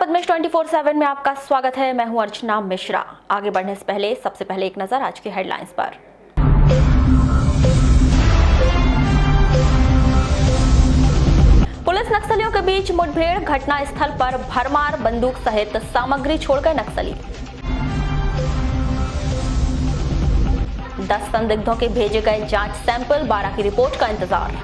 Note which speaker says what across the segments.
Speaker 1: पद्मेश 24/7 में आपका स्वागत है। मैं हूं अर्चना मिश्रा। आगे बढ़ने से पहले सबसे पहले एक नजर आज की हेडलाइंस पर। पुलिस नक्सलियों के बीच मुठभेड़, घटना स्थल पर भरमार बंदूक सहित सामग्री छोड़ गए नक्सली। 10 संदिग्धों के भेजे गए जांच सैंपल, 12 की रिपोर्ट का इंतजार।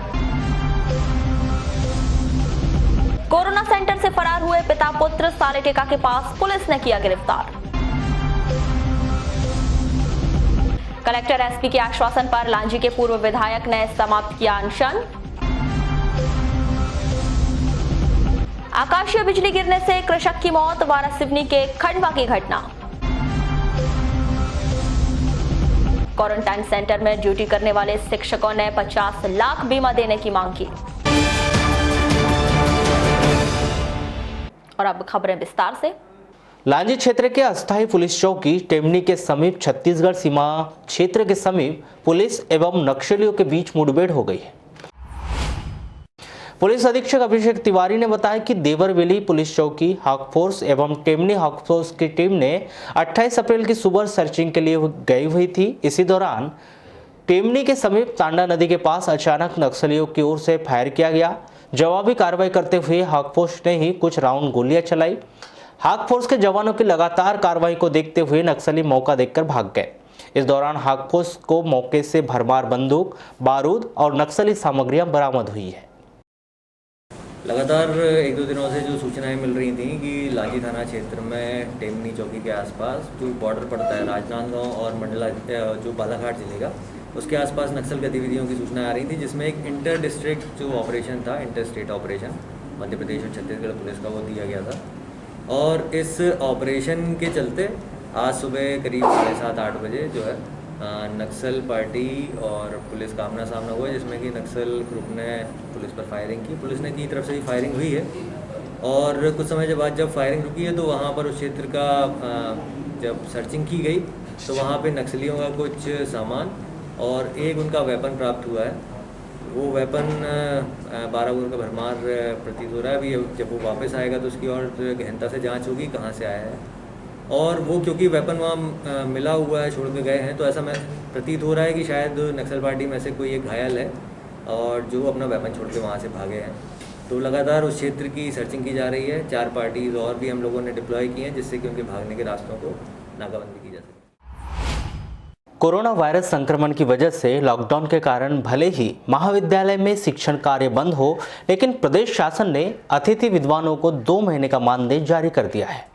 Speaker 1: कोरोना सेंटर से फरार हुए पिता पुत्र सालेटेका के पास पुलिस ने किया गिरफ्तार। कलेक्टर एसपी के आश्वासन पर लांजी के पूर्व विधायक ने समाप्त किया अनशन। आकाशीय बिजली गिरने से कृषक की मौत, वारासिवनी के खंडवा की घटना। क्वारंटाइन सेंटर में ड्यूटी करने वाले शिक्षकों ने 50 लाख बीमा देने की मांग की। और अब खबरें विस्तार से।
Speaker 2: लांजी क्षेत्र के अस्थायी पुलिस चौकी टेमनी के समीप छत्तीसगढ़ सीमा क्षेत्र के समीप पुलिस एवं नक्सलियों के बीच मुठभेड़ हो गई है। पुलिस अधीक्षक अभिषेक तिवारी ने बताया कि देवरवेली पुलिस चौकी, हाक फोर्स एवं टेमनी हाक फोर्स की टीम ने 28 अप्रैल की सुबह सर्चिंग के लिए गई हुई थी। इसी दौरान टेमनी के समीप तांडा नदी के पास अचानक नक्सलियों की ओर से फायर किया गया। जवाबी कार्रवाई करते हुए हाक फोर्स ने ही कुछ राउंड गोलियां चलाई। हाक फोर्स के जवानों की लगातार कार्रवाई को देखते हुए नक्सली मौका देखकर भाग गए। इस दौरान हाक फोर्स को मौके से भरमार बंदूक, बारूद और नक्सली सामग्रियां बरामद हुई है।
Speaker 3: लगातार 1-2 दिनों से जो सूचनाएं मिल रही थी कि लांजी थाना क्षेत्र में टेमनी चौकी के आसपास जो बॉर्डर पड़ता है राजनांदगांव और मंडला जो बालाघाट जिले का, उसके आसपास नक्सल गतिविधियों की सूचना आ रही थी, जिसमें एक इंटर डिस्ट्रिक्ट जो ऑपरेशन था, inter state operation Madhya Pradesh और छत्तीसगढ़ पुलिस का, वो दिया गया था। और इस ऑपरेशन के चलते आज सुबह करीब 7:30-8 बजे जो है नक्सल पार्टी और पुलिस का आमना सामना हुआ, जिसमें कि नक्सल ग्रुप ने पुलिस पर फायरिंग की। पुलिस ने की तरफ से ही फायरिंग हुई है और कुछ समय के बाद जब फायरिंग रुकी है तो वहाँ पर उस क्षेत्र का जब सर्चिंग की गई तो वहाँ पे नक्सलियों का कुछ सामान और एक उनका वेपन प्राप्त हुआ है। वो वेपन 12 बोर का भरमार प्रतीत हो रहा है। अभी जब वो वापस आएगा तो उसकी और गहनता से जांच होगी कहाँ से आया है, और वो क्योंकि वेपन वहाँ मिला हुआ है, छोड़ के गए हैं, तो ऐसा मैं प्रतीत हो रहा है कि शायद नक्सल पार्टी में से कोई एक घायल है और जो अपना वेपन छोड़ के वहाँ से भागे हैं। तो लगातार उस क्षेत्र की सर्चिंग की जा रही है। 4 पार्टीज और भी हम लोगों ने डिप्लॉय की हैं, जिससे कि उनके भागने के रास्तों को नाकाबंदी की जा सके।
Speaker 2: कोरोना वायरस संक्रमण की वजह से लॉकडाउन के कारण भले ही महाविद्यालय में शिक्षण कार्य बंद हो, लेकिन प्रदेश शासन ने अतिथि विद्वानों को 2 महीने का मानदेय जारी कर दिया है।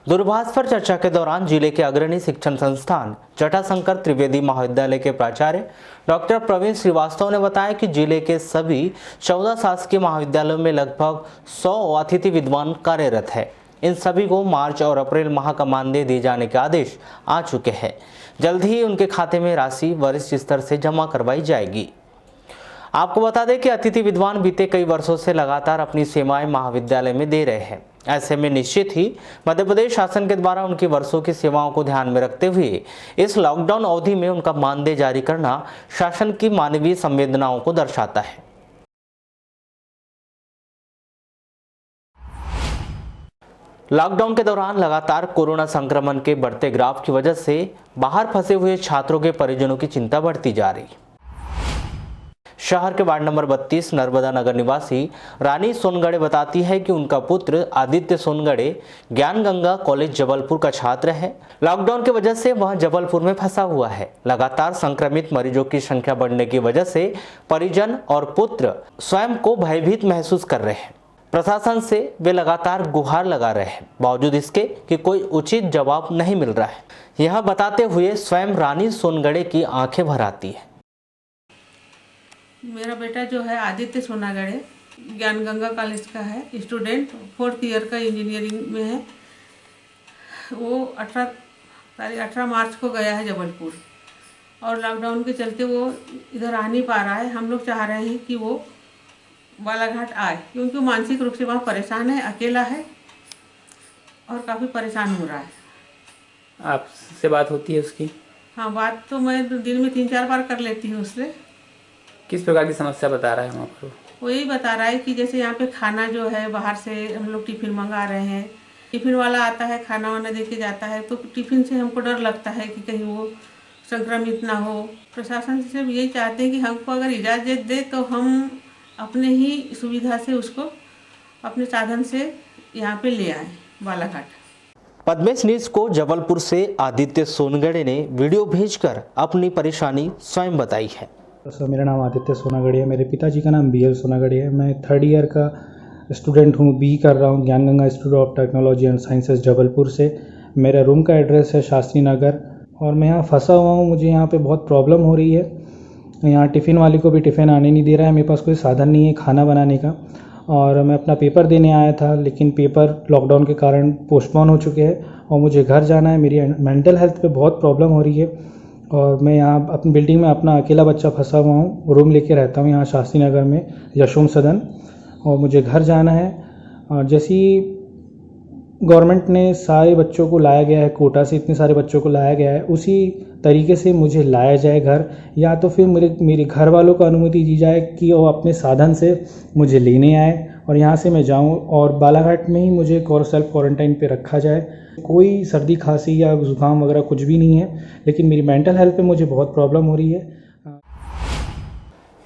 Speaker 2: दूरभाष पर चर्चा के दौरान जिले के अग्रणी शिक्षण संस्थान जटाशंकर त्रिवेदी महाविद्यालय के प्राचार्य डॉक्टर प्रवीण श्रीवास्तव ने बताया कि जिले के सभी 14 शासकीय महाविद्यालयों में लगभग 100 अतिथि विद्वान कार्यरत है। इन सभी को मार्च और अप्रैल माह का मानदेय दिए जाने के आदेश आ चुके हैं। जल्द ही उनके खाते में राशि वरिष्ठ स्तर से जमा करवाई जाएगी। आपको बता दें कि अतिथि विद्वान बीते कई वर्षों से लगातार अपनी सेवाएं महाविद्यालय में दे रहे हैं। ऐसे में निश्चित ही मध्य प्रदेश शासन के द्वारा उनकी वर्षों की सेवाओं को ध्यान में रखते हुए इस लॉकडाउन अवधि में उनका मानदेय जारी करना शासन की मानवीय संवेदनाओं को दर्शाता है। लॉकडाउन के दौरान लगातार कोरोना संक्रमण के बढ़ते ग्राफ की वजह से बाहर फंसे हुए छात्रों के परिजनों की चिंता बढ़ती जा रही। शहर के वार्ड नंबर 32 नर्मदा नगर निवासी रानी सोनगड़े बताती है कि उनका पुत्र आदित्य सोनगड़े ज्ञान गंगा कॉलेज जबलपुर का छात्र है। लॉकडाउन की वजह से वह जबलपुर में फंसा हुआ है। लगातार संक्रमित मरीजों की संख्या बढ़ने की वजह से परिजन और पुत्र स्वयं को भयभीत महसूस कर रहे हैं। प्रशासन से वे लगातार गुहार लगा रहे हैं, बावजूद इसके कि कोई उचित जवाब नहीं मिल रहा है। यह बताते हुए स्वयं रानी सोनगड़े की आंखें भर आती है।
Speaker 4: मेरा बेटा जो है आदित्य सोनागड़े ज्ञान गंगा कॉलेज का है, स्टूडेंट 4th ईयर का इंजीनियरिंग में है। वो 18 मार्च को गया है जबलपुर और लॉकडाउन के चलते वो इधर आ नहीं पा रहा है। हम लोग चाह रहे हैं कि वो बालाघाट आए, क्योंकि मानसिक रूप से वहाँ परेशान है, अकेला है और काफ़ी परेशान हो रहा है।
Speaker 5: आपसे बात होती है उसकी?
Speaker 4: हाँ, बात तो मैं दिन में 3-4 बार कर लेती हूँ उससे।
Speaker 5: किस प्रकार की समस्या बता रहा है वहाँ पर?
Speaker 4: वो यही बता रहा है कि जैसे यहाँ पे खाना जो है बाहर से हम लोग टिफ़िन मंगा रहे हैं, टिफ़िन वाला आता है खाना वाना दे के जाता है, तो टिफ़िन से हमको डर लगता है कि कहीं वो संक्रमित ना हो। प्रशासन से यही चाहते हैं कि हमको अगर इजाज़त दे तो हम अपने ही सुविधा से उसको अपने साधन से यहाँ पे ले आए बालाघाट।
Speaker 2: पद्मेश न्यूज को जबलपुर से आदित्य सोनगड़े ने वीडियो भेजकर अपनी परेशानी स्वयं बताई है।
Speaker 6: सर, मेरा नाम आदित्य सोनागड़े है। मेरे पिताजी का नाम BL सोनागड़े है। मैं 3rd ईयर का स्टूडेंट हूँ, बी कर रहा हूँ ज्ञान Ganga institute of technology and sciences Jabalpur से। मेरा रूम का एड्रेस है शास्त्री नगर और मैं यहाँ फंसा हुआ हूँ। मुझे यहाँ पे बहुत प्रॉब्लम हो रही है। यहाँ टिफ़िन वाले को भी टिफ़िन आने नहीं दे रहा है। मेरे पास कोई साधन नहीं है खाना बनाने का और मैं अपना पेपर देने आया था, लेकिन पेपर लॉकडाउन के कारण पोस्टपोन हो चुके हैं और मुझे घर जाना है। मेरी मेंटल हेल्थ पे बहुत प्रॉब्लम हो रही है और मैं यहाँ अपनी बिल्डिंग में अपना अकेला बच्चा फंसा हुआ हूँ। रूम लेके रहता हूँ यहाँ शास्त्री नगर में यशोम सदन, और मुझे घर जाना है। और जैसी गवर्नमेंट ने सारे बच्चों को लाया गया है, कोटा से इतने सारे बच्चों को लाया गया है, उसी तरीके से मुझे लाया जाए घर, या तो फिर मेरे घर वालों को अनुमति दी जाए कि वो अपने साधन से मुझे लेने आए और यहाँ से मैं जाऊँ और बालाघाट में ही मुझे सेल्फ क्वारंटाइन पे रखा जाए। कोई सर्दी खांसी या जुकाम वगैरह कुछ भी नहीं है, लेकिन मेरी मेंटल हेल्थ पे मुझे बहुत प्रॉब्लम हो रही है।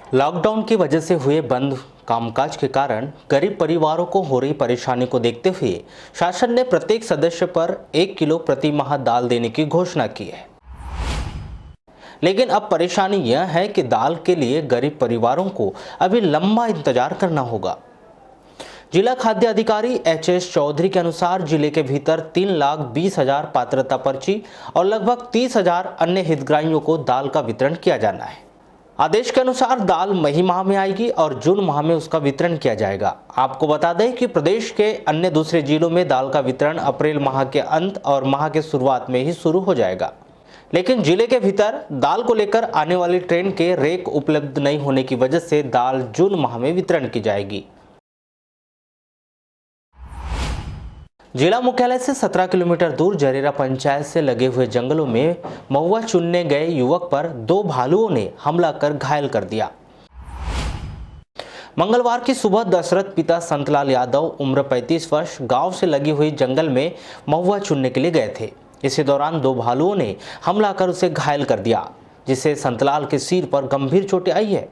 Speaker 2: लॉकडाउन की वजह से हुए बंद कामकाज के कारण गरीब परिवारों को हो रही परेशानी को देखते हुए शासन ने प्रत्येक सदस्य पर 1 किलो प्रति माह दाल देने की घोषणा की है। लेकिन अब परेशानी यह है कि दाल के लिए गरीब परिवारों को अभी लंबा इंतजार करना होगा। जिला खाद्य अधिकारी HS चौधरी के अनुसार जिले के भीतर 3,20,000 पात्रता पर्ची और लगभग 30,000 अन्य हितग्राहियों को दाल का वितरण किया जाना है। आदेश के अनुसार दाल मई माह में आएगी और जून माह में उसका वितरण किया जाएगा। आपको बता दें कि प्रदेश के अन्य दूसरे जिलों में दाल का वितरण अप्रैल माह के अंत और माह के शुरुआत में ही शुरू हो जाएगा, लेकिन जिले के भीतर दाल को लेकर आने वाली ट्रेन के रेक उपलब्ध नहीं होने की वजह से दाल जून माह में वितरण की जाएगी। जिला मुख्यालय से 17 किलोमीटर दूर जरेरा पंचायत से लगे हुए जंगलों में महुआ चुनने गए युवक पर 2 भालुओं ने हमला कर घायल कर दिया। मंगलवार की सुबह दशरथ पिता संतलाल यादव उम्र 35 वर्ष गांव से लगी हुई जंगल में महुआ चुनने के लिए गए थे। इसी दौरान 2 भालुओं ने हमला कर उसे घायल कर दिया, जिससे संतलाल के सिर पर गंभीर चोटें आई है।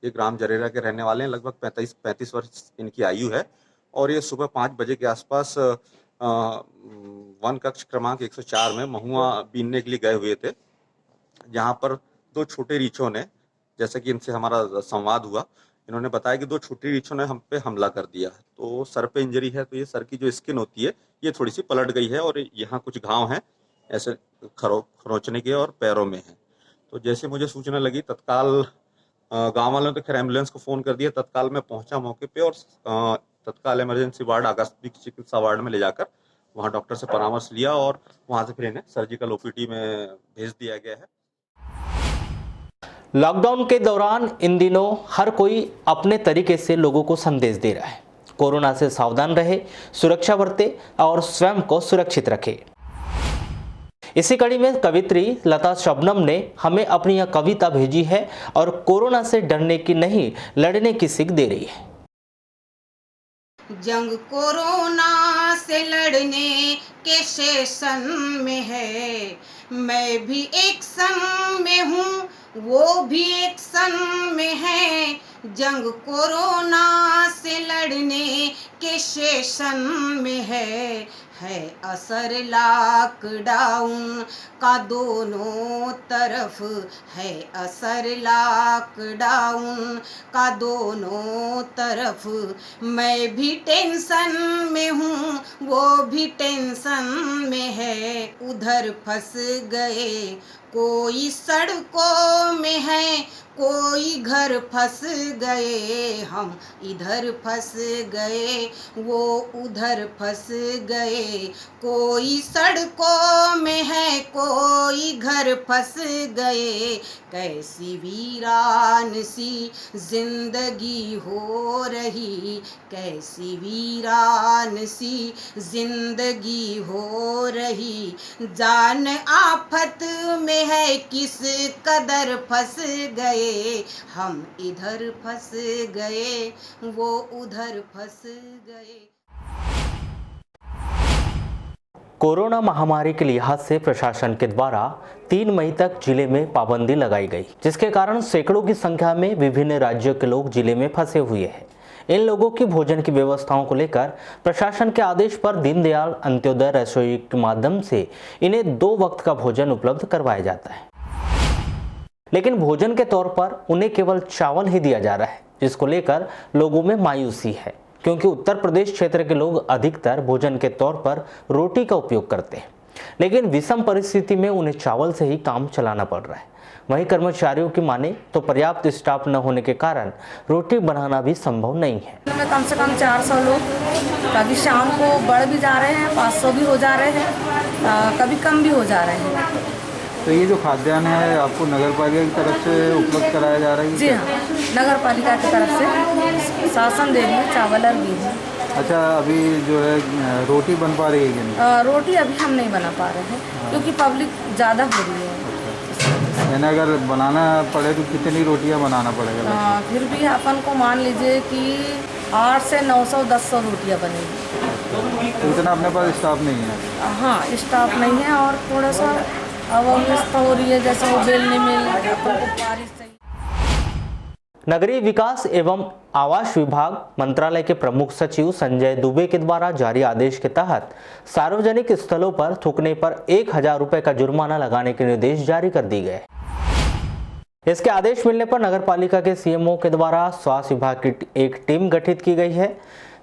Speaker 7: ये ग्राम जरेरा के रहने वाले हैं। लगभग 35 वर्ष इनकी आयु है और ये सुबह 5 बजे के आसपास वन कक्ष क्रमांक 104 में महुआ बीनने के लिए गए हुए थे, जहाँ पर 2 छोटे रीछों ने, जैसे कि इनसे हमारा संवाद हुआ, इन्होंने बताया कि 2 छोटी रीछों ने हम पे हमला कर दिया। तो सर पे इंजरी है, तो ये सर की जो स्किन होती है ये थोड़ी सी पलट गई है और यहाँ कुछ घाव हैं ऐसे खरोंचने के और पैरों में हैं। तो जैसे मुझे सूचना लगी तत्काल गाँव वालों ने तो खैर एम्बुलेंस को फ़ोन कर दिया। तत्काल मैं पहुँचा मौके पे और तत्काल इमरजेंसी वार्ड आकस्मिक चिकित्सा वार्ड में ले जाकर वहाँ डॉक्टर से परामर्श लिया और वहाँ से फिर इन्हें सर्जिकल OPD में भेज दिया गया है।
Speaker 2: लॉकडाउन के दौरान इन दिनों हर कोई अपने तरीके से लोगों को संदेश दे रहा है। कोरोना से सावधान रहे, सुरक्षा बरते और स्वयं को सुरक्षित रखे। इसी कड़ी में कवित्री लता शबनम ने हमें अपनी यह कविता भेजी है और कोरोना से डरने की नहीं, लड़ने की सीख दे रही है।
Speaker 8: जंग कोरोना से लड़ने के सेशन में है, मैं भी एक्शन में हूँ, वो भी एक्शन में है। जंग कोरोना से लड़ने के सेशन में है असर लॉकडाउन का दोनों तरफ है, असर लॉकडाउन का दोनों तरफ। मैं भी टेंशन में हूँ, वो भी टेंशन में है। उधर फंस गए कोई सड़कों में है, कोई घर फंस गए, हम इधर फंस गए, वो उधर फंस गए। कोई सड़कों में है, कोई घर फंस गए। कैसी वीरान सी जिंदगी हो रही, कैसी वीरान सी जिंदगी हो रही। जान आफत में है किस कदर फंस गए, हम इधर फंस गए वो उधर फंस गए।
Speaker 2: कोरोना महामारी के लिहाज से प्रशासन के द्वारा 3 मई तक जिले में पाबंदी लगाई गई, जिसके कारण सैकड़ों की संख्या में विभिन्न राज्यों के लोग जिले में फंसे हुए हैं। इन लोगों की भोजन की व्यवस्थाओं को लेकर प्रशासन के आदेश पर दीनदयाल अंत्योदय रसोई के माध्यम से इन्हें 2 वक्त का भोजन उपलब्ध करवाया जाता है, लेकिन भोजन के तौर पर उन्हें केवल चावल ही दिया जा रहा है, जिसको लेकर लोगों में मायूसी है, क्योंकि उत्तर प्रदेश क्षेत्र के लोग अधिकतर भोजन के तौर पर रोटी का उपयोग करते हैं, लेकिन विषम परिस्थिति में उन्हें चावल से ही काम चलाना पड़ रहा है। वहीं कर्मचारियों की माने तो पर्याप्त स्टाफ न होने के कारण रोटी बनाना भी संभव नहीं है।
Speaker 9: कम से कम 400 लोग, कभी शाम को बढ़ भी जा रहे हैं, 500 भी हो जा रहे हैं, कभी कम भी हो जा रहे हैं।
Speaker 10: तो ये जो खाद्यान्न है आपको नगर पालिका की तरफ से उपलब्ध कराया जा रहा है?
Speaker 9: जी हाँ, नगर पालिका की तरफ से शासन दे रही है चावल और गेहूँ।
Speaker 10: अच्छा, अभी जो है रोटी बन पा रही है कि नहीं?
Speaker 9: रोटी अभी हम नहीं बना पा रहे हैं क्योंकि पब्लिक ज़्यादा हो रही है।
Speaker 10: यानी अगर बनाना पड़े तो कितनी रोटियां बनाना पड़ेगा?
Speaker 9: फिर भी अपन को मान लीजिए कि 800 से 900-1000 रोटियां बनेगी।
Speaker 10: तो इतना अपने पास स्टाफ नहीं है?
Speaker 9: हाँ, स्टाफ नहीं है और थोड़ा सा अव्यवस्था हो रही है, जैसे वो बेलने में बारिश से।
Speaker 2: नगरीय विकास एवं आवास विभाग मंत्रालय के प्रमुख सचिव संजय दुबे के द्वारा जारी आदेश के तहत सार्वजनिक स्थलों पर थूकने पर 1000 रुपए का जुर्माना लगाने के निर्देश जारी कर दिए गए। इसके आदेश मिलने पर नगर पालिका के सीएमओ के द्वारा स्वास्थ्य विभाग की एक टीम गठित की गई है,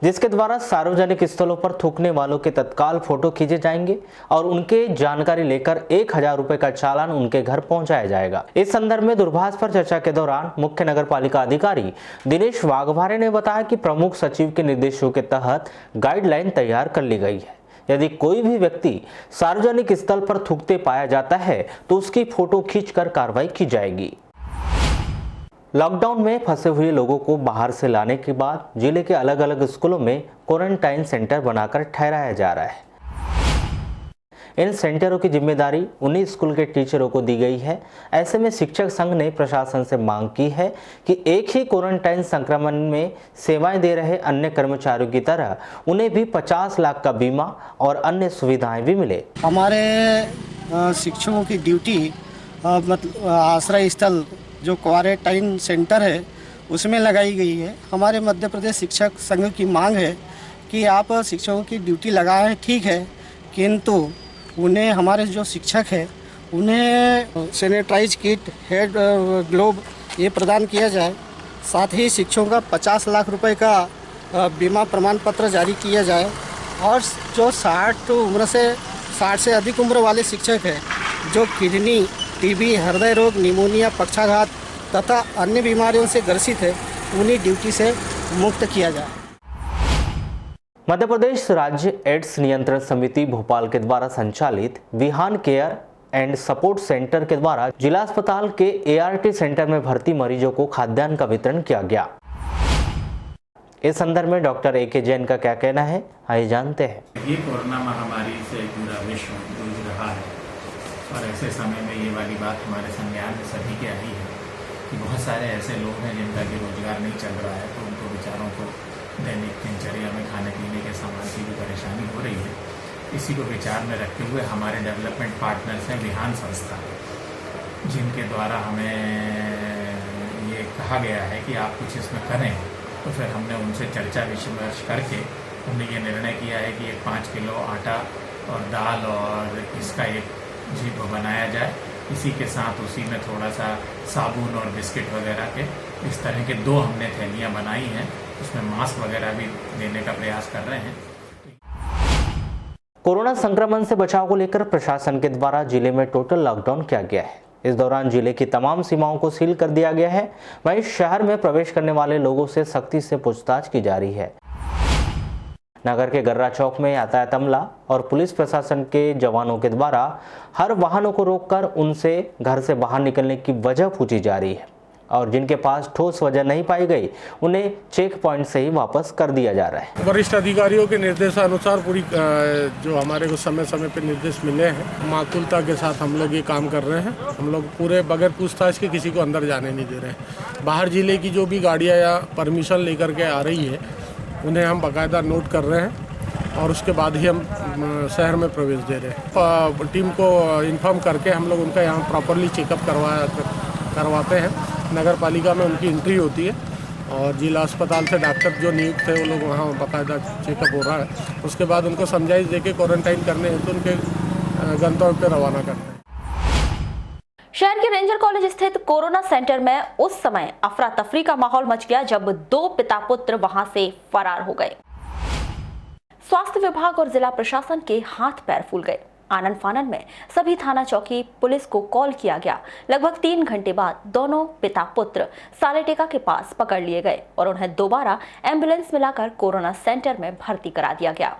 Speaker 2: जिसके द्वारा सार्वजनिक स्थलों पर थूकने वालों के तत्काल फोटो खींचे जाएंगे और उनके जानकारी लेकर 1000 रुपए का चालान उनके घर पहुंचाया जाएगा। इस संदर्भ में दूरभाष पर चर्चा के दौरान मुख्य नगर पालिका अधिकारी दिनेश वाघमारे ने बताया कि प्रमुख सचिव के निर्देशों के तहत गाइडलाइन तैयार कर ली गई है। यदि कोई भी व्यक्ति सार्वजनिक स्थल पर थूकते पाया जाता है तो उसकी फोटो खींचकर कार्रवाई की जाएगी। लॉकडाउन में फंसे हुए लोगों को बाहर से लाने के बाद जिले के अलग अलग स्कूलों में क्वारंटाइन सेंटर बनाकर ठहराया जा रहा है। इन सेंटरों की जिम्मेदारी उन्हीं स्कूल के टीचरों को दी गई है। ऐसे में शिक्षक संघ ने प्रशासन से मांग की है कि एक ही क्वारंटाइन संक्रमण में सेवाएं दे रहे अन्य कर्मचारियों की तरह उन्हें भी 50 लाख का बीमा और अन्य सुविधाएं भी मिले।
Speaker 11: हमारे शिक्षकों की ड्यूटी मतलब आश्रय स्थल जो क्वारंटाइन सेंटर है उसमें लगाई गई है। हमारे मध्य प्रदेश शिक्षक संघ की मांग है कि आप शिक्षकों की ड्यूटी लगाएं, ठीक है, किंतु उन्हें हमारे जो शिक्षक है उन्हें सैनिटाइज किट, हेड ग्लोव ये प्रदान किया जाए। साथ ही शिक्षकों का 50 लाख रुपए का बीमा प्रमाण पत्र जारी किया जाए और जो 60 से अधिक उम्र वाले शिक्षक हैं जो किडनी, टीबी, हृदय रोग, निमोनिया, पक्षाघात तथा अन्य बीमारियों से ग्रसित है उन्हें ड्यूटी से मुक्त किया जाए।
Speaker 2: मध्य प्रदेश राज्य एड्स नियंत्रण समिति भोपाल के द्वारा संचालित Vihan care and support centre के द्वारा जिला अस्पताल के ART सेंटर में भर्ती मरीजों को खाद्यान्न का वितरण किया गया। इस संदर्भ में डॉक्टर AK जैन का क्या कहना है, आइए जानते हैं।
Speaker 12: ये कोरोना महामारी से पूरा विश्व जूझ रहा है और ऐसे समय में ये वाली बात हमारे संज्ञान में सभी के आई है कि बहुत सारे ऐसे लोग हैं जिनका कि रोजगार नहीं चल रहा है, तो उनको बेचारों को दैनिक दिनचर्या में खाने पीने के सामान की भी परेशानी हो रही है। इसी को विचार में रखते हुए हमारे डेवलपमेंट पार्टनर्स हैं विहान संस्था, जिनके द्वारा हमें ये कहा गया है कि आप कुछ इसमें करें। तो फिर हमने उनसे चर्चा विमर्श करके हमने ये निर्णय किया है कि 5 किलो आटा और दाल और इसका एक जीप बनाया जाए। इसी के साथ उसी में थोड़ा सा साबुन और बिस्किट वगैरह के इस तरह के 2 हमने थैलियाँ बनाई हैं। उसमें मास्क वगैरह भी देने का प्रयास कर रहे हैं।
Speaker 2: कोरोना संक्रमण से बचाव को लेकर प्रशासन के द्वारा जिले में टोटल लॉकडाउन किया गया है। इस दौरान जिले की तमाम सीमाओं को सील कर दिया गया है। वहीं शहर में प्रवेश करने वाले लोगों से सख्ती से पूछताछ की जा रही है। नगर के गर्रा चौक में यातायात अमला और पुलिस प्रशासन के जवानों के द्वारा हर वाहनों को रोककर उनसे घर से बाहर निकलने की वजह पूछी जा रही है। और जिनके पास ठोस वजह नहीं पाई गई उन्हें चेक पॉइंट से ही वापस कर दिया जा रहा है।
Speaker 13: वरिष्ठ अधिकारियों के निर्देशानुसार पूरी जो हमारे को समय समय पर निर्देश मिले हैं, मातुलता के साथ हम लोग ये काम कर रहे हैं। हम लोग पूरे बगैर पूछताछ के किसी को अंदर जाने नहीं दे रहे हैं। बाहर जिले की जो भी गाड़ियाँ या परमिशन लेकर के आ रही है उन्हें हम बाकायदा नोट कर रहे हैं और उसके बाद ही हम शहर में प्रवेश दे रहे हैं। टीम को इन्फॉर्म करके हम लोग उनका यहाँ प्रॉपरली चेकअप करवाते हैं। नगर पालिका में उनकी एंट्री होती है और जिला अस्पताल से डॉक्टर जो नियुक्त है वो लोग वहाँ बाकायदा चेकअप हो रहा है। उसके बाद उनको समझाइश देके क्वारंटाइन करने हेतु उनके गंतव्य पर रवाना करते हैं।
Speaker 1: शहर के रेंजर कॉलेज स्थित कोरोना सेंटर में उस समय अफरा तफरी का माहौल मच गया जब 2 पिता पुत्र वहां से फरार हो गए। स्वास्थ्य विभाग और जिला प्रशासन के हाथ पैर फूल गए। आनन फानन में सभी थाना चौकी पुलिस को कॉल किया गया। लगभग 3 घंटे बाद दोनों पिता पुत्र सालेटेका के पास पकड़ लिए गए और उन्हें दोबारा एम्बुलेंस में लाकर कोरोना सेंटर में भर्ती करा दिया गया।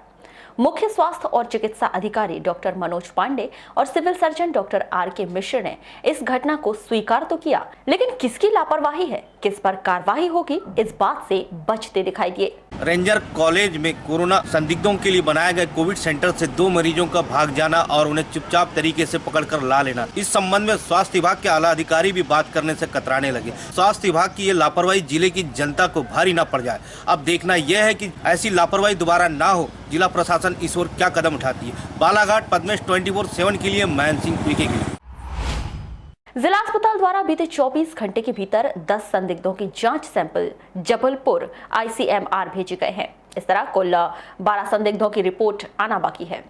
Speaker 1: मुख्य स्वास्थ्य और चिकित्सा अधिकारी डॉक्टर मनोज पांडे और सिविल सर्जन डॉक्टर आर.के. मिश्र ने इस घटना को स्वीकार तो किया, लेकिन किसकी लापरवाही है, किस पर कार्रवाई होगी, इस बात से बचते दिखाई दिए।
Speaker 14: रेंजर कॉलेज में कोरोना संदिग्धों के लिए बनाए गए कोविड सेंटर से 2 मरीजों का भाग जाना और उन्हें चुपचाप तरीके से पकड़कर ला लेना, इस संबंध में स्वास्थ्य विभाग के आला अधिकारी भी बात करने से कतराने लगे। स्वास्थ्य विभाग की ये लापरवाही जिले की जनता को भारी न पड़ जाए। अब देखना यह है कि ऐसी लापरवाही दोबारा न हो। जिला प्रशासन इस ओर क्या कदम उठाती है। बालाघाट पद्मेश 24/7 के लिए मयंक सिंह पीके के लिए।
Speaker 1: जिला अस्पताल द्वारा बीते 24 घंटे के भीतर 10 संदिग्धों की जांच सैंपल जबलपुर ICMR भेजे गए हैं। इस तरह कुल 12 संदिग्धों की रिपोर्ट आना बाकी है।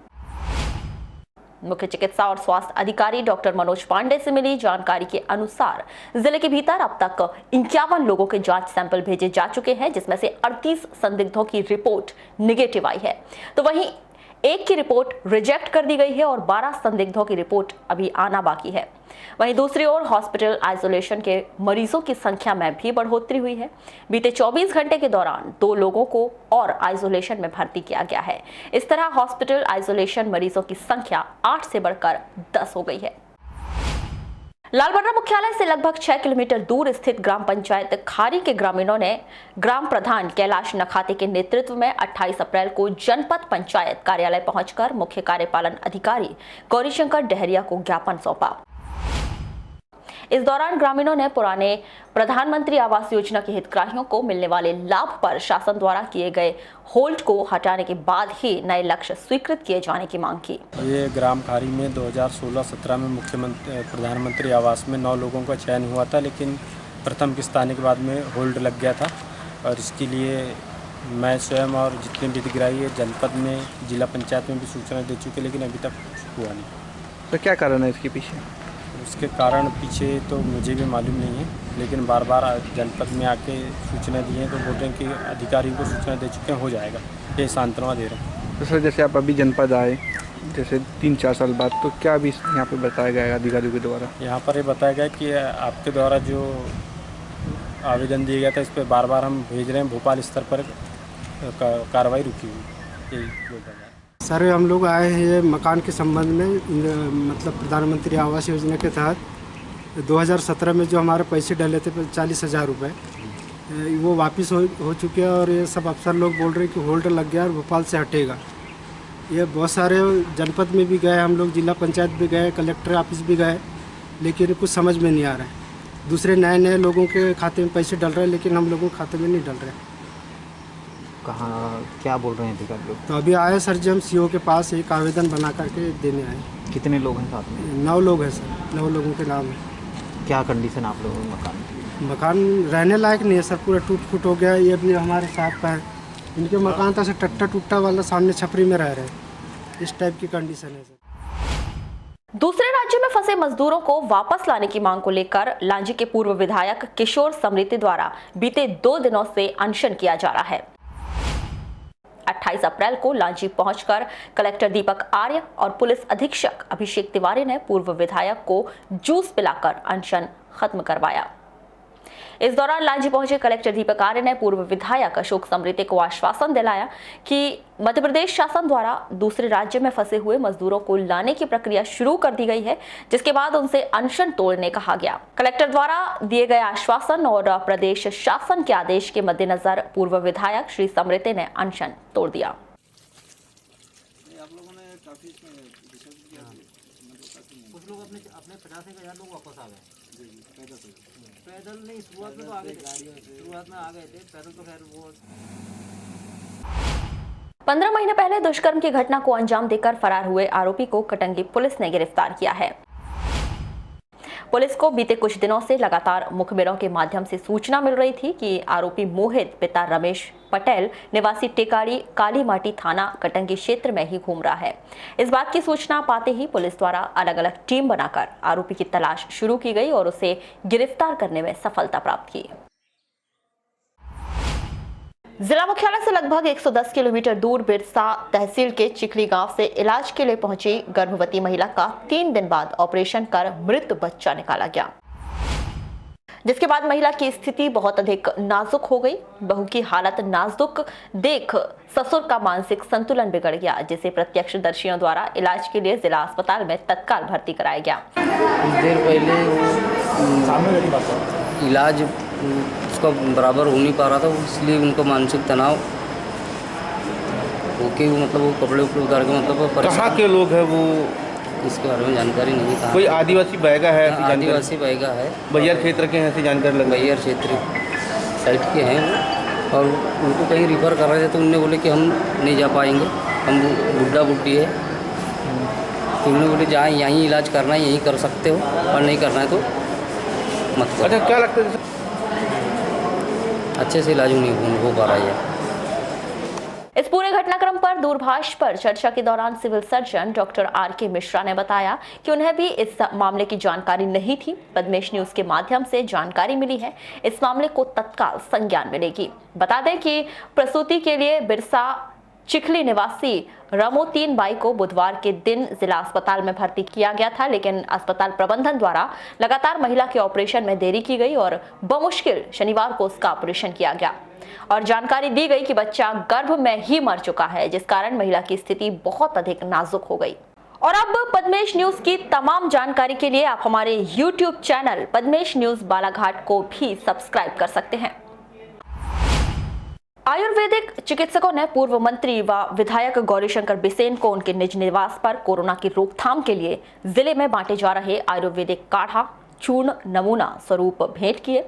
Speaker 1: मुख्य चिकित्सा और स्वास्थ्य अधिकारी डॉक्टर मनोज पांडे से मिली जानकारी के अनुसार जिले के भीतर अब तक 51 लोगों के जांच सैंपल भेजे जा चुके हैं, जिसमें से 38 संदिग्धों की रिपोर्ट निगेटिव आई है, तो वहीं 1 की रिपोर्ट रिजेक्ट कर दी गई है और 12 संदिग्धों की रिपोर्ट अभी आना बाकी है। वहीं दूसरी ओर हॉस्पिटल आइसोलेशन के मरीजों की संख्या में भी बढ़ोतरी हुई है। बीते 24 घंटे के दौरान 2 लोगों को और आइसोलेशन में भर्ती किया गया है। इस तरह हॉस्पिटल आइसोलेशन मरीजों की संख्या 8 से बढ़कर 10 हो गई है। लालबर्रा मुख्यालय से लगभग 6 किलोमीटर दूर स्थित ग्राम पंचायत खारी के ग्रामीणों ने ग्राम प्रधान कैलाश नखाते के नेतृत्व में 28 अप्रैल को जनपद पंचायत कार्यालय पहुंचकर मुख्य कार्यपालन अधिकारी गौरीशंकर डहरिया को ज्ञापन सौंपा। इस दौरान ग्रामीणों ने पुराने प्रधानमंत्री आवास योजना के हितग्राहियों को मिलने वाले लाभ पर शासन द्वारा किए गए होल्ड को हटाने के बाद ही नए लक्ष्य स्वीकृत किए जाने की मांग की।
Speaker 15: ये ग्राम खारी में 2016-17 में मुख्यमंत्री प्रधानमंत्री आवास में 9 लोगों का चयन हुआ था, लेकिन प्रथम किस्त आने के बाद में होल्ड लग गया था और इसके लिए मैं स्वयं और जितने भी हितग्राही है जनपद में जिला पंचायत में भी सूचना दे चुके, लेकिन अभी तक कुछ हुआ नहीं।
Speaker 16: तो क्या कारण है इसके पीछे?
Speaker 15: उसके कारण पीछे तो मुझे भी मालूम नहीं है, लेकिन बार बार जनपद में आके सूचना दी है तो बोल रहे हैं कि अधिकारियों को सूचना दे चुके हैं, हो जाएगा, ये सांत्वना दे रहे हैं।
Speaker 16: तो सर जैसे आप अभी जनपद आए, जैसे 3-4 साल बाद, तो क्या अभी यहाँ पे बताया गया है अधिकारियों के द्वारा?
Speaker 15: यहाँ पर ये बताया गया कि आपके द्वारा जो आवेदन दिया गया था इस पर बार बार हम भेज रहे हैं, भोपाल स्तर पर कार्रवाई रुकी हुई, यही बोल रहा है।
Speaker 11: सर हम लोग आए हैं ये मकान के संबंध में, मतलब प्रधानमंत्री आवास योजना के तहत 2017 में जो हमारे पैसे डले थे 40,000 रुपये, वो वापस हो चुके हैं और ये सब अफसर लोग बोल रहे हैं कि होल्ड लग गया और भोपाल से हटेगा। ये बहुत सारे जनपद में भी गए हम लोग, जिला पंचायत भी गए, कलेक्टर ऑफिस भी गए, लेकिन कुछ समझ में नहीं आ रहा है। दूसरे नए लोगों के खाते में पैसे डल रहे हैं, लेकिन हम लोगों के खाते में नहीं डल रहे।
Speaker 16: कहाँ क्या बोल रहे हैं अधिकारी लोग?
Speaker 11: तो अभी आए सर जी, हम CO के पास एक आवेदन बना करके देने आए।
Speaker 16: कितने लोग हैं साथ में?
Speaker 11: 9 लोग हैं सर, 9 लोगों के नाम है।
Speaker 16: क्या कंडीशन आप लोगों के मकान की?
Speaker 11: मकान रहने लायक नहीं है सर, पूरा टूट फूट हो गया। ये भी हमारे साथ का है, इनके मकान था सर टट्टा टूटा वाला, सामने छपरी में रह रहे हैं, इस टाइप की कंडीशन है सर।
Speaker 1: दूसरे राज्यों में फंसे मजदूरों को वापस लाने की मांग को लेकर लांजी के पूर्व विधायक किशोर समृति द्वारा बीते 2 दिनों से अनशन किया जा रहा है। 28 अप्रैल को लांजी पहुंचकर कलेक्टर दीपक आर्य और पुलिस अधीक्षक अभिषेक तिवारी ने पूर्व विधायक को जूस पिलाकर अनशन खत्म करवाया। इस दौरान लांजी पहुंचे कलेक्टर दीपक आर्य ने पूर्व विधायक अशोक समृते को आश्वासन दिलाया कि मध्य प्रदेश शासन द्वारा दूसरे राज्य में फंसे हुए मजदूरों को लाने की प्रक्रिया शुरू कर दी गई है, जिसके बाद उनसे अनशन तोड़ने कहा गया। कलेक्टर द्वारा दिए गए आश्वासन और प्रदेश शासन के आदेश के मद्देनजर पूर्व विधायक श्री समृते ने अनशन तोड़ दिया।
Speaker 3: कुछ लोग अपने 50,000 लोग वापस आ गए पैदल नहीं, शुरुआत में तो आ गए थे, शुरुआत में आ गए थे पैदल तो खैर वो
Speaker 1: 15 महीने पहले दुष्कर्म की घटना को अंजाम देकर फरार हुए आरोपी को कटंगी पुलिस ने गिरफ्तार किया है। पुलिस को बीते कुछ दिनों से लगातार मुखबिरों के माध्यम से सूचना मिल रही थी कि आरोपी मोहित पिता रमेश पटेल निवासी टेकाड़ी काली माटी थाना कटंगी क्षेत्र में ही घूम रहा है। इस बात की सूचना पाते ही पुलिस द्वारा अलग अलग टीम बनाकर आरोपी की तलाश शुरू की गई और उसे गिरफ्तार करने में सफलता प्राप्त की। जिला मुख्यालय से लगभग 110 किलोमीटर दूर बिरसा तहसील के चिखली गांव से इलाज के लिए पहुंची गर्भवती महिला का 3 दिन बाद ऑपरेशन कर मृत बच्चा निकाला गया, जिसके बाद महिला की स्थिति बहुत अधिक नाजुक हो गई। बहू की हालत नाजुक देख ससुर का मानसिक संतुलन बिगड़ गया, जिसे प्रत्यक्षदर्शियों द्वारा इलाज के लिए जिला अस्पताल में तत्काल भर्ती कराया गया।
Speaker 17: कुछ देर पहले इलाज उसका बराबर हो नहीं पा रहा था, इसलिए उनको मानसिक तनाव होके मतलब वो कपड़े उपड़े उतार के मतलब
Speaker 14: कहाँ के लोग हैं वो,
Speaker 17: इसके बारे में जानकारी नहीं था।
Speaker 14: कोई आदिवासी बैगा है?
Speaker 17: आदिवासी बैगा है,
Speaker 14: बैयर क्षेत्र के हैं, ऐसी जानकारी लगी।
Speaker 17: बैयर क्षेत्र साइड के हैं वो, और उनको कहीं रिफ़र कर रहे थे तो उनने बोले कि हम नहीं जा पाएंगे, हम बुढ़ा बुढ़ी है, तो उन्होंने बोले जहाँ यहीं इलाज करना है यहीं कर सकते हो, और नहीं करना है तो मत करो।
Speaker 14: अच्छा, क्या लगता है
Speaker 17: अच्छे से इलाज नहीं हो पा रहा है।
Speaker 1: इस पूरे घटनाक्रम पर दूरभाष पर चर्चा के दौरान civil surgeon doctor R K. Mishra ने बताया कि उन्हें भी इस मामले की जानकारी नहीं थी। पद्मेश न्यूज के माध्यम से जानकारी मिली है, इस मामले को तत्काल संज्ञान मिलेगी। बता दें कि प्रसूति के लिए बिरसा चिखली निवासी रमोतीन बाई को बुधवार के दिन जिला अस्पताल में भर्ती किया गया था, लेकिन अस्पताल प्रबंधन द्वारा लगातार महिला के ऑपरेशन में देरी की गई और बमुश्किल शनिवार को उसका ऑपरेशन किया गया और जानकारी दी गई कि बच्चा गर्भ में ही मर चुका है, जिस कारण महिला की स्थिति बहुत अधिक नाजुक हो गई। और अब पद्मेश न्यूज की तमाम जानकारी के लिए आप हमारे YouTube channel Padmesh news Balaghat को भी सब्सक्राइब कर सकते हैं। आयुर्वेदिक चिकित्सकों ने पूर्व मंत्री व विधायक गौरीशंकर बिसेन को उनके निज निवास पर कोरोना की रोकथाम के लिए जिले में बांटे जा रहे आयुर्वेदिक काढ़ा चूर्ण नमूना स्वरूप भेंट किए।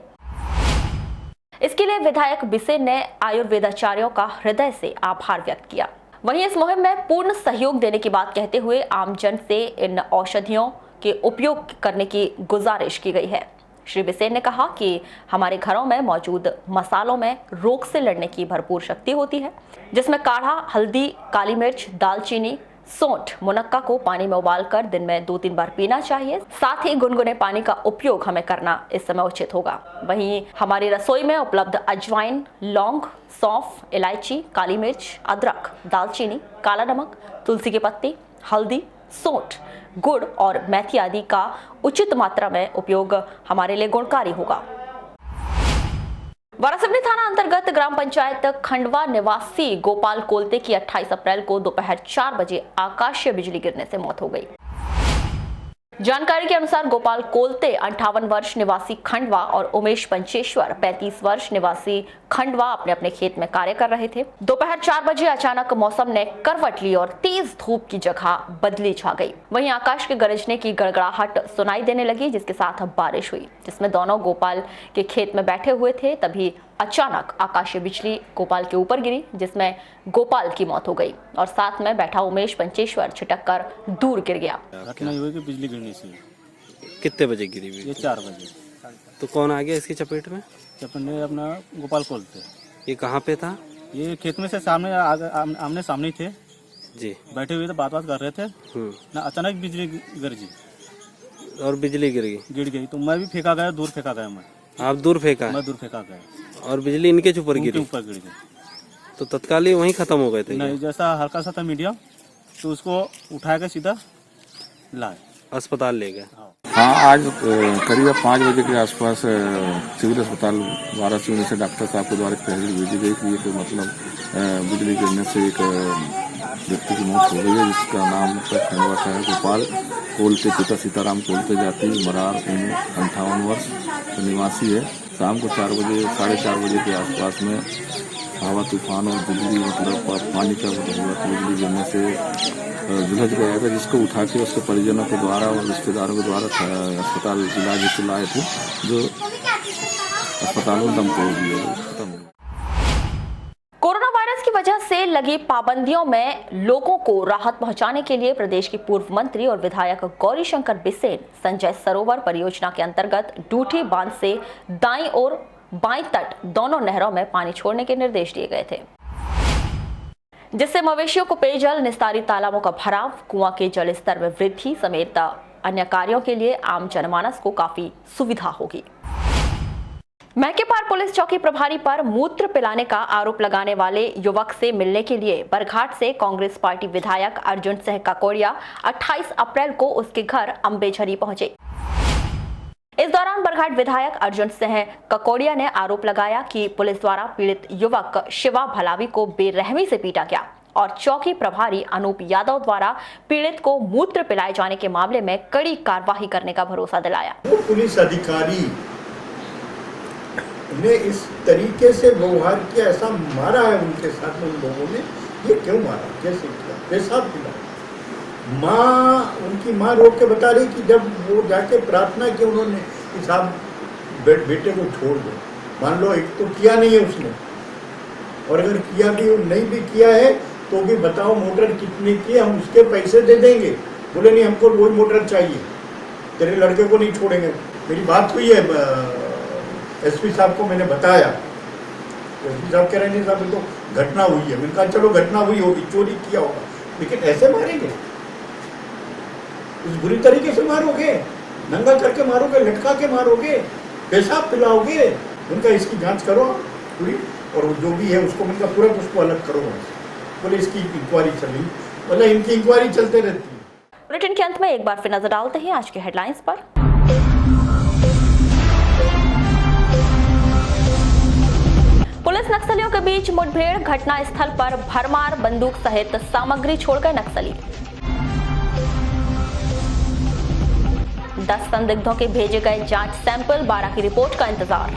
Speaker 1: इसके लिए विधायक बिसेन ने आयुर्वेदाचार्यों का हृदय से आभार व्यक्त किया। वहीं इस मुहिम में पूर्ण सहयोग देने की बात कहते हुए आमजन से इन औषधियों के उपयोग करने की गुजारिश की गई है। श्री बिसेन ने कहा कि हमारे घरों में मौजूद मसालों में रोग से लड़ने की भरपूर शक्ति होती है, जिसमें काढ़ा, हल्दी, काली मिर्च, दालचीनी, सौंठ, मुनक्का को पानी में उबालकर दिन में 2-3 बार पीना चाहिए। साथ ही गुनगुने पानी का उपयोग हमें करना इस समय उचित होगा। वहीं हमारी रसोई में उपलब्ध अजवाइन, लौंग, सौंफ, इलायची, काली मिर्च, अदरक, दालचीनी, काला नमक, तुलसी के पत्ते, हल्दी, सौंठ, गुड़ और मेथी आदि का उचित मात्रा में उपयोग हमारे लिए गुणकारी होगा। वारासिवनी थाना अंतर्गत ग्राम पंचायत खंडवा निवासी गोपाल कोलते की 28 अप्रैल को दोपहर 4 बजे आकाशीय बिजली गिरने से मौत हो गई। जानकारी के अनुसार गोपाल कोलते 58 वर्ष निवासी खंडवा और उमेश पंचेश्वर 35 वर्ष निवासी खंडवा अपने अपने खेत में कार्य कर रहे थे। दोपहर 4 बजे अचानक मौसम ने करवट ली और तेज धूप की जगह बदली छा गई। वहीं आकाश के गरजने की गड़गड़ाहट सुनाई देने लगी, जिसके साथ बारिश हुई, जिसमें दोनों गोपाल के खेत में बैठे हुए थे। तभी अचानक आकाशीय बिजली गोपाल के ऊपर गिरी, जिसमें गोपाल की मौत हो गई और साथ में बैठा उमेश पंचेश्वर छिटक कर दूर गिर गया।
Speaker 15: घटना हुई कि बिजली गिरने से।
Speaker 18: कितने बजे गिरी हुई?
Speaker 15: ये 4 बजे।
Speaker 18: तो कौन आ गया इसकी चपेट में?
Speaker 15: चपेट में अपना गोपाल कोलते।
Speaker 18: ये कहाँ पे था?
Speaker 15: ये खेत में से सामने आमने सामने थे
Speaker 18: जी,
Speaker 15: बैठे हुए थे, बात कर रहे थे ना, अचानक बिजली गरजी
Speaker 18: और बिजली गिर
Speaker 15: गई। तो मैं भी फेंका गया, दूर फेंका गया। मैं
Speaker 18: आप दूर फेंका?
Speaker 15: मैं दूर फेंका गया
Speaker 18: और बिजली इनके ऊपर गिर
Speaker 15: गई।
Speaker 18: तो तत्काल ही वहीं खत्म हो गए थे?
Speaker 15: नहीं, जैसा हल्का सा था मीडियम, तो उसको उठा के सीधा लाए
Speaker 18: अस्पताल ले गए।
Speaker 19: हाँ, आज करीब 5 बजे के आसपास सिविल अस्पताल वाराणसी में से डॉक्टर साहब के द्वारा तहरीर भेजी गई कि ये मतलब बिजली गिरने से एक व्यक्ति की मौत हो गई है, जिसका नाम खंडवा का है गोपाल कोलते, पिता सीताराम कोलते, जाति मरार, उम्र 58 वर्ष, तो निवासी है। शाम को 4 बजे 4:30 बजे के आसपास में हवा तूफान और बिजली मतलब पानी का बिजली गिरने से झुलस गया था, जिसको उठा के उसके परिजनों के द्वारा और रिश्तेदारों के द्वारा अस्पताल इलाज हेतु लाए थे, जो अस्पताल में दम तोड़ दिया, खत्म हो गया।
Speaker 1: कोरोना वायरस की वजह से लगी पाबंदियों में लोगों को राहत पहुंचाने के लिए प्रदेश के पूर्व मंत्री और विधायक गौरीशंकर बिसेन संजय सरोवर परियोजना के अंतर्गत डूठी बांध से दाईं और बाईं तट दोनों नहरों में पानी छोड़ने के निर्देश दिए गए थे, जिससे मवेशियों को पेयजल, निस्तारी तालाबों का भराव, कुआं के जल स्तर में वृद्धि समेत अन्य कार्यों के लिए आम जनमानस को काफी सुविधा होगी। मैकेपार पुलिस चौकी प्रभारी पर मूत्र पिलाने का आरोप लगाने वाले युवक से मिलने के लिए बरघाट से कांग्रेस पार्टी विधायक अर्जुन सिंह ककोड़िया 28 अप्रैल को उसके घर अंबेझरी पहुंचे। इस दौरान बरघाट विधायक अर्जुन सिंह ककोड़िया ने आरोप लगाया कि पुलिस द्वारा पीड़ित युवक शिवा भलावी को बेरहमी से पीटा गया और चौकी प्रभारी अनूप यादव द्वारा पीड़ित को मूत्र पिलाए जाने के मामले में कड़ी कार्रवाई करने का भरोसा दिलाया।
Speaker 20: पुलिस अधिकारी ने इस तरीके से व्यवहार किया, ऐसा मारा है उनके साथ उन लोगों ने, ये क्यों मारा, कैसे किया, पेशाब पिला। माँ, उनकी माँ रोक के बता रही कि जब वो जाके प्रार्थना की उन्होंने कि साहब बेटे को छोड़ दो, मान लो एक तो किया नहीं है उसने, और अगर किया भी नहीं भी किया है तो भी बताओ मोटर कितने की, हम उसके पैसे दे देंगे। बोले नहीं, हमको वही मोटर चाहिए, तेरे लड़के को नहीं छोड़ेंगे। मेरी बात हुई है एसपी साहब को, मैंने बताया, एसपी साहब कह रहे नहीं साहब तो घटना हुई है। मैंने कहा चलो घटना हुई होगी, चोरी किया होगा, लेकिन ऐसे मारेंगे, इस बुरी तरीके से मारोगे, नंगा करके मारोगे, लटका के मारोगे, पेशाब पिलाओगे। उनका इसकी जांच करो पूरी, और जो भी है उसको उनका पूरा उसको अलग करो। बोले इसकी इंक्वायरी चल रही, बोले इनकी इंक्वायरी चलते रहती है।
Speaker 1: बुलेटिन के अंत में एक बार फिर नजर डालते हैं आज के हेडलाइंस पर। पुलिस नक्सलियों के बीच मुठभेड़, घटना स्थल पर भरमार बंदूक सहित सामग्री छोड़ गए नक्सली। 10 संदिग्धों के भेजे गए जांच सैंपल, 12 की रिपोर्ट का इंतजार।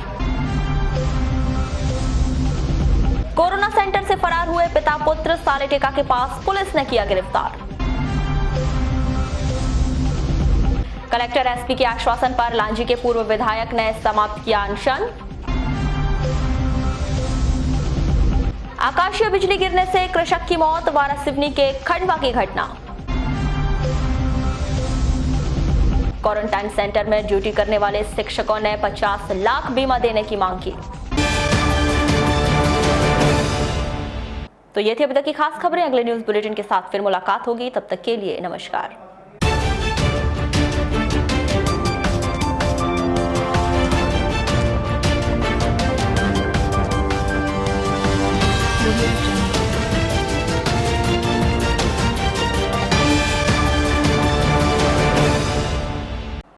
Speaker 1: कोरोना सेंटर से फरार हुए पिता पुत्र सालेटेका के पास पुलिस ने किया गिरफ्तार। कलेक्टर एसपी के आश्वासन पर लांजी के पूर्व विधायक ने समाप्त किया अनशन। आकाशीय बिजली गिरने से कृषक की मौत, वारासिवनी के खंडवा की घटना। क्वारंटाइन सेंटर में ड्यूटी करने वाले शिक्षकों ने 50 लाख बीमा देने की मांग की। तो ये थी अभी तक की खास खबरें। अगले न्यूज बुलेटिन के साथ फिर मुलाकात होगी, तब तक के लिए नमस्कार।